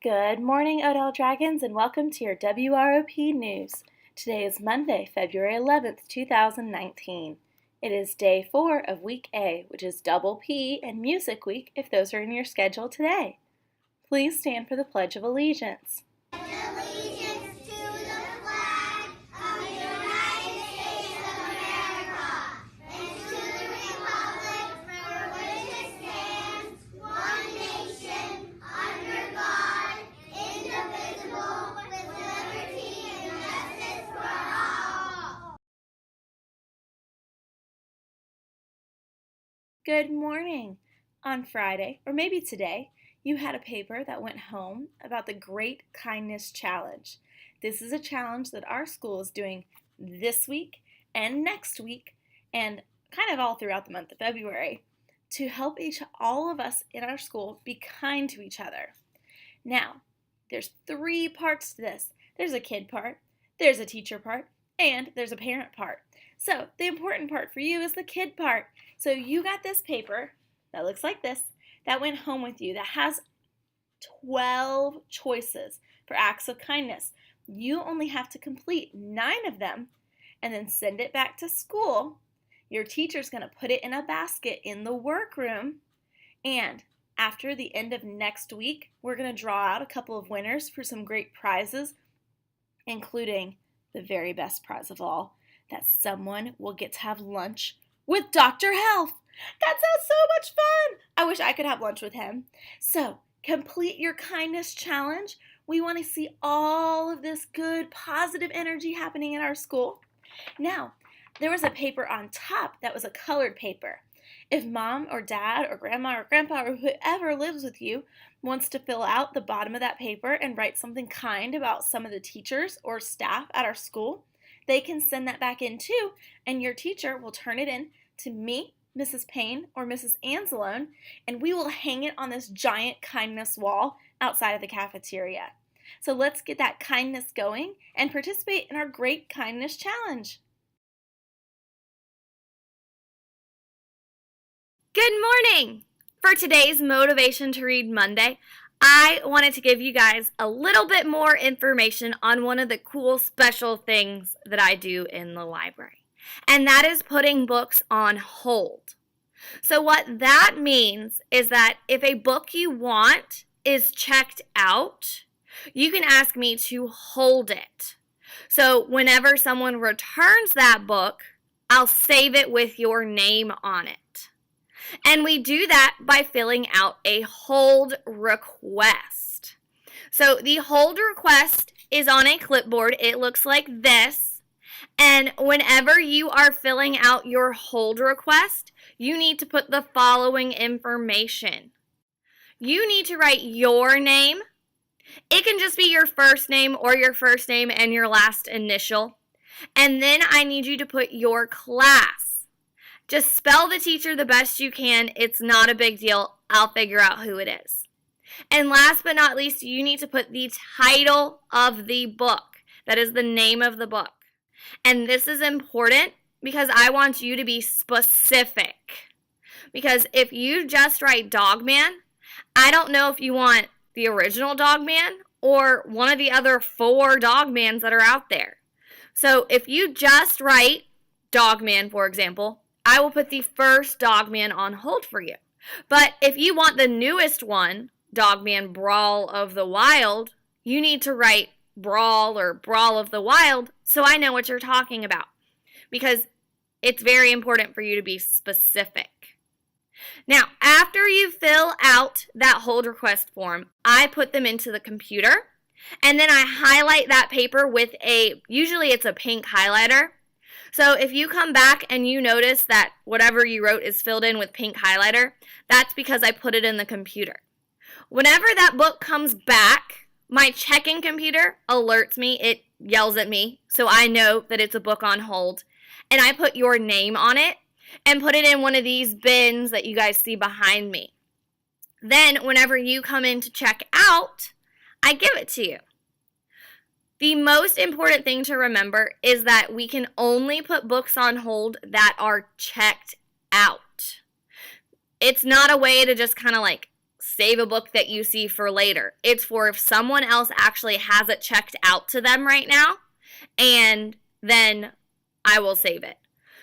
Good morning, Odell Dragons, and welcome to your WROP News. Today is Monday, February 11th, 2019. It is day 4 of Week A, which is Double P and Music Week if those are in your schedule today. Please stand for the Pledge of Allegiance. Allegiance to the flag of the United States of America and to the republic for which it stands, one nation, under God, indivisible, with liberty and justice for all. Good morning. On Friday, or maybe today, you had a paper that went home about the Great Kindness Challenge. This is a challenge that our school is doing this week and next week and kind of all throughout the month of February to help all of us in our school be kind to each other. Now, there's 3 parts to this. There's a kid part, there's a teacher part, and there's a parent part. So the important part for you is the kid part. So you got this paper that looks like this that went home with you that has 12 choices for acts of kindness. You only have to complete 9 of them and then send it back to school. Your teacher's going to put it in a basket in the workroom, and after the end of next week, we're going to draw out a couple of winners for some great prizes, including the very best prize of all, that someone will get to have lunch with Dr. Health. That sounds so much fun! I wish I could have lunch with him. So, complete your kindness challenge. We want to see all of this good, positive energy happening in our school. Now, there was a paper on top that was a colored paper. If mom or dad or grandma or grandpa or whoever lives with you wants to fill out the bottom of that paper and write something kind about some of the teachers or staff at our school, they can send that back in too, and your teacher will turn it in to me, Mrs. Payne, or Mrs. Anzalone, and we will hang it on this giant kindness wall outside of the cafeteria. So let's get that kindness going and participate in our Great Kindness Challenge. Good morning! For today's Motivation to Read Monday, I wanted to give you guys a little bit more information on one of the cool special things that I do in the library, and that is putting books on hold. So what that means is that if a book you want is checked out, you can ask me to hold it. So whenever someone returns that book, I'll save it with your name on it. And we do that by filling out a hold request. So the hold request is on a clipboard. It looks like this. And whenever you are filling out your hold request, you need to put the following information. You need to write your name. It can just be your first name or your first name and your last initial. And then I need you to put your class. Just spell the teacher the best you can. It's not a big deal. I'll figure out who it is. And last but not least, you need to put the title of the book. That is the name of the book. And this is important because I want you to be specific. Because if you just write Dogman, I don't know if you want the original Dogman or one of the other 4 Dogmans that are out there. So if you just write Dogman, for example, I will put the first Dogman on hold for you. But if you want the newest one, Dogman Brawl of the Wild, you need to write Brawl or Brawl of the Wild so I know what you're talking about. Because it's very important for you to be specific. Now, after you fill out that hold request form, I put them into the computer, and then I highlight that paper with usually it's a pink highlighter. So if you come back and you notice that whatever you wrote is filled in with pink highlighter, that's because I put it in the computer. Whenever that book comes back, my check-in computer alerts me, it yells at me, so I know that it's a book on hold, and I put your name on it and put it in one of these bins that you guys see behind me. Then whenever you come in to check out, I give it to you. The most important thing to remember is that we can only put books on hold that are checked out. It's not a way to just kind of like save a book that you see for later. It's for if someone else actually has it checked out to them right now, and then I will save it.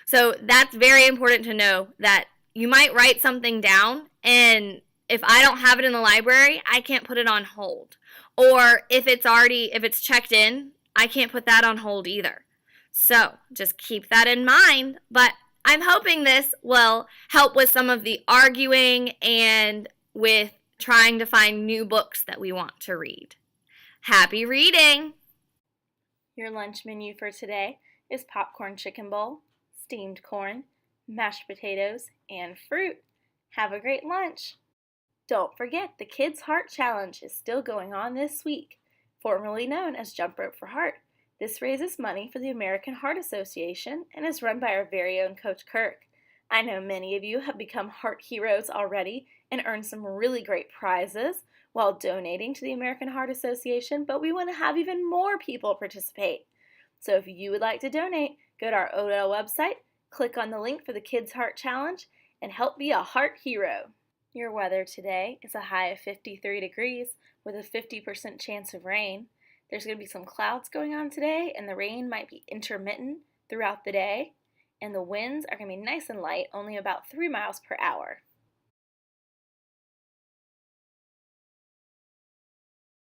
So that's very important to know, that you might write something down, and if I don't have it in the library, I can't put it on hold. Or if it's checked in, I can't put that on hold either. So just keep that in mind. But I'm hoping this will help with some of the arguing and with trying to find new books that we want to read. Happy reading! Your lunch menu for today is popcorn chicken bowl, steamed corn, mashed potatoes, and fruit. Have a great lunch! Don't forget, the Kids Heart Challenge is still going on this week, formerly known as Jump Rope for Heart. This raises money for the American Heart Association and is run by our very own Coach Kirk. I know many of you have become heart heroes already and earned some really great prizes while donating to the American Heart Association, but we want to have even more people participate. So if you would like to donate, go to our ODL website, click on the link for the Kids Heart Challenge, and help be a heart hero. Your weather today is a high of 53 degrees with a 50% chance of rain. There's going to be some clouds going on today, and the rain might be intermittent throughout the day. And the winds are going to be nice and light, only about 3 miles per hour.